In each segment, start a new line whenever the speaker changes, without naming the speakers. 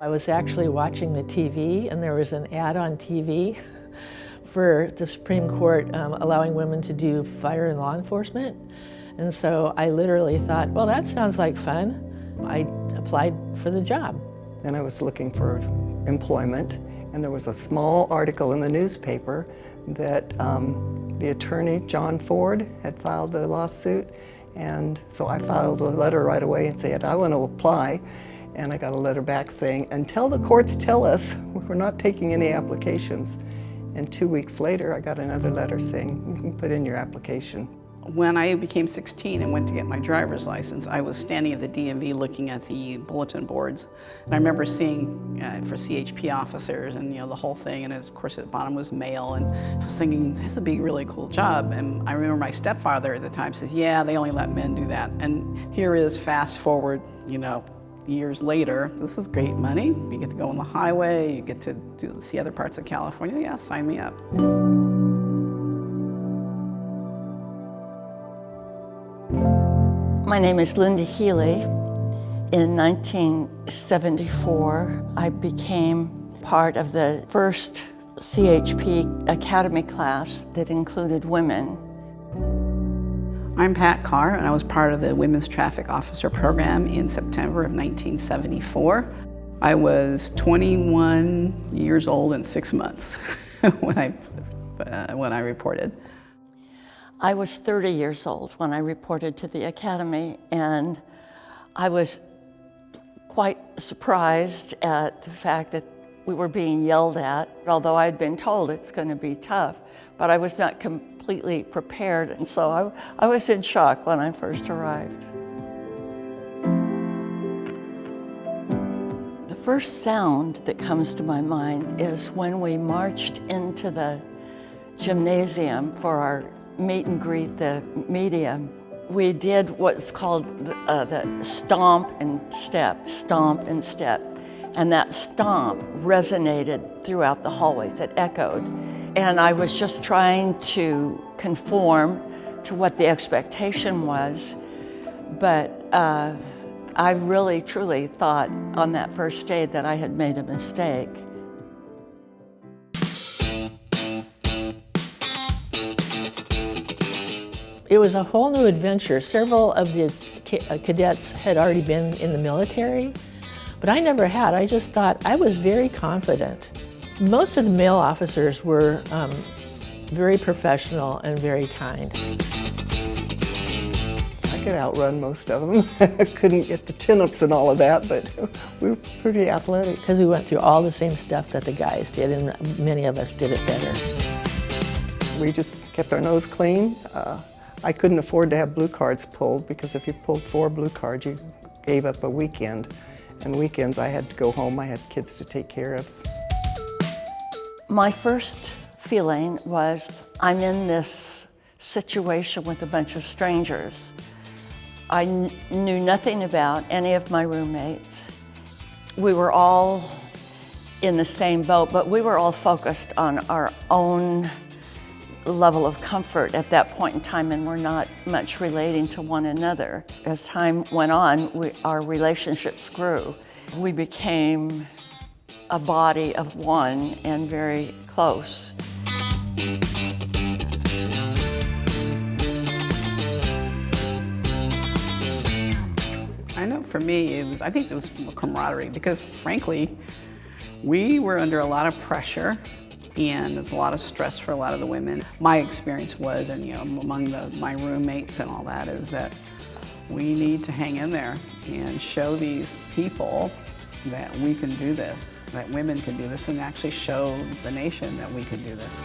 I was actually watching the TV, and there was an ad on TV for the Supreme Court allowing women to do fire and law enforcement. And so I literally thought, well, that sounds like fun. I applied for the job.
And I was looking for employment, and there was a small article in the newspaper that the attorney, John Ford, had filed a lawsuit. And so I filed a letter right away and said, I want to apply. And I got a letter back saying, until the courts tell us, we're not taking any applications. And 2 weeks later, I got another letter saying, you can put in your application.
When I became 16 and went to get my driver's license, I was standing at the DMV looking at the bulletin boards. And I remember seeing for CHP officers and the whole thing, and of course at the bottom was male, and I was thinking, this would be a really cool job. And I remember my stepfather at the time says, yeah, they only let men do that. And here is fast forward, years later, this is great money. You get to go on the highway, you get to see other parts of California. Yeah, sign me up.
My name is Linda Healy. In 1974, I became part of the first CHP Academy class that included women.
I'm Pat Carr, and I was part of the Women's Traffic Officer Program in September of 1974. I was 21 years old and 6 months when I reported.
I was 30 years old when I reported to the Academy, and I was quite surprised at the fact that we were being yelled at, although I had been told it's going to be tough, but I was not completely prepared, and so I was in shock when I first arrived. The first sound that comes to my mind is when we marched into the gymnasium for our meet and greet the media. We did what's called the stomp and step, and that stomp resonated throughout the hallways. It echoed. And I was just trying to conform to what the expectation was, but I really, truly thought on that first day that I had made a mistake.
It was a whole new adventure. Several of the cadets had already been in the military, but I never had. I just thought I was very confident. Most of the male officers were very professional and very kind.
I could outrun most of them. I couldn't get the chin-ups and all of that, but we were pretty athletic.
Because we went through all the same stuff that the guys did, and many of us did it better.
We just kept our nose clean. I couldn't afford to have blue cards pulled, because if you pulled 4 blue cards, you gave up a weekend. And weekends I had to go home. I had kids to take care of.
My first feeling was I'm in this situation with a bunch of strangers. I knew nothing about any of my roommates. We were all in the same boat, but we were all focused on our own level of comfort at that point in time, and we're not much relating to one another. As time went on, our relationships grew. We became a body of one and very close.
I know for me, I think it was camaraderie, because frankly, we were under a lot of pressure, and there's a lot of stress for a lot of the women. My experience was, and among my roommates and all that, is that we need to hang in there and show these people that we can do this, that women can do this, and actually show the nation that we can do this.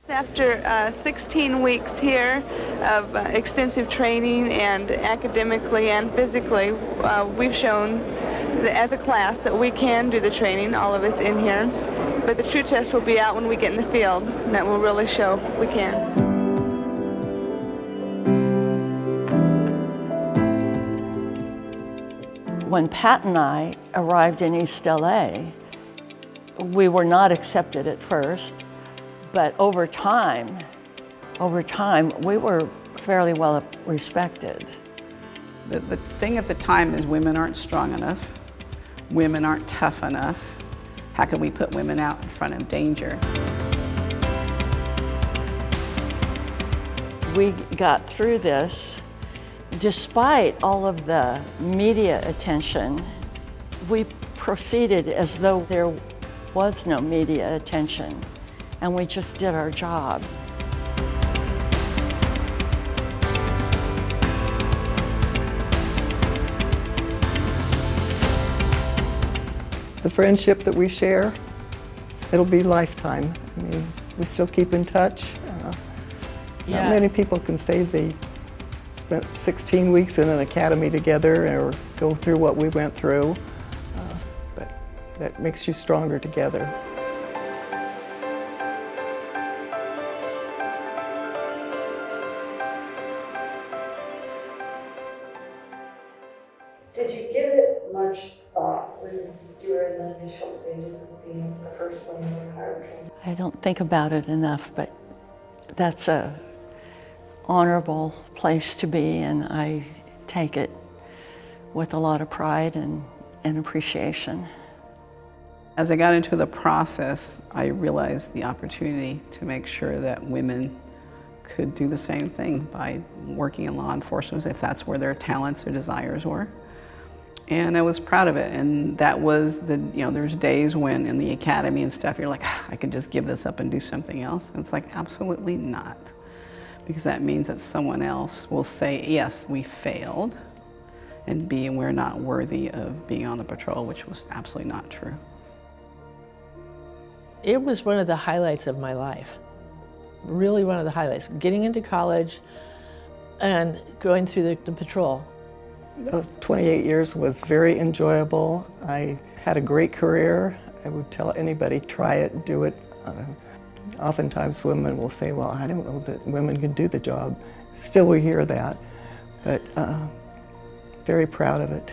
After 16 weeks here of extensive training, and academically and physically, we've shown that as a class that we can do the training, all of us in here. But the true test will be out when we get in the field, and that will really show we can.
When Pat and I arrived in East LA, we were not accepted at first, but over time, over time, we were fairly well respected.
The thing at the time is women aren't strong enough, women aren't tough enough. How can we put women out in front of danger?
We got through this despite all of the media attention. We proceeded as though there was no media attention, and we just did our job.
The friendship that we share, it'll be lifetime. I mean, we still keep in touch. Not many people can say they spent 16 weeks in an academy together or go through what we went through, but that makes you stronger together.
Did you give it much thought when you were in the initial stages of being the first woman to hire trained?
I don't think about it enough, but that's a honorable place to be, and I take it with a lot of pride and appreciation.
As I got into the process, I realized the opportunity to make sure that women could do the same thing by working in law enforcement if that's where their talents or desires were. And I was proud of it, and that was there's days when in the academy and stuff, you're like, I could just give this up and do something else. And it's like, absolutely not. Because that means that someone else will say, yes, we failed, and B, we're not worthy of being on the patrol, which was absolutely not true.
It was one of the highlights of my life. Really one of the highlights. Getting into college and going through the patrol.
28 years was very enjoyable. I had a great career. I would tell anybody, try it, do it. Oftentimes women will say, well, I don't know that women can do the job. Still we hear that, but very proud of it.